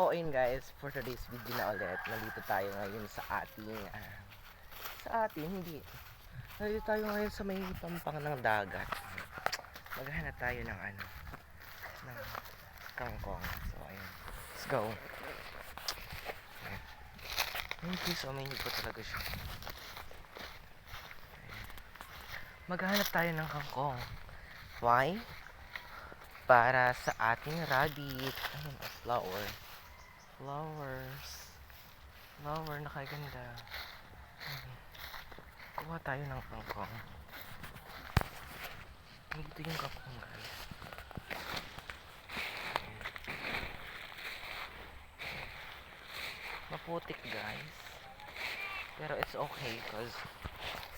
So ayun guys, for today's video na ulit, nandito tayo ngayon sa hindi. Nandito tayo ngayon sa may pampang ng dagat. Maghahanap tayo ng ng kangkong. So ayun, let's go. Ayun guys, uminig po talaga siya. Maghahanap tayo ng kangkong. Why? Para sa ating rabbit. Ayun, a flower. Flower, nakaganda. Kuha tayo ng kangkong. Dito yung kangkong guys. Maputik guys. Pero it's okay cause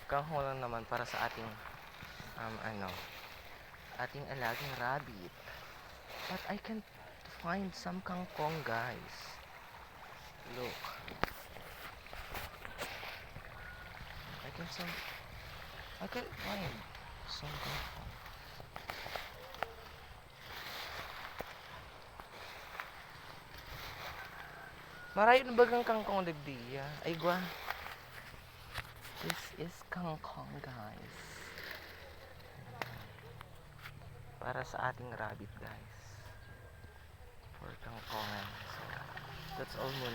kangkong lang naman para sa ating ating alagang rabbit. But I can't find some kangkong guys. Look. I can't find some kangkong. Marayo na bagang kangkong dagdiya. Ay gwa. This is kangkong guys. Para sa ating rabbit guys. For kangkongan. So, that's all muna.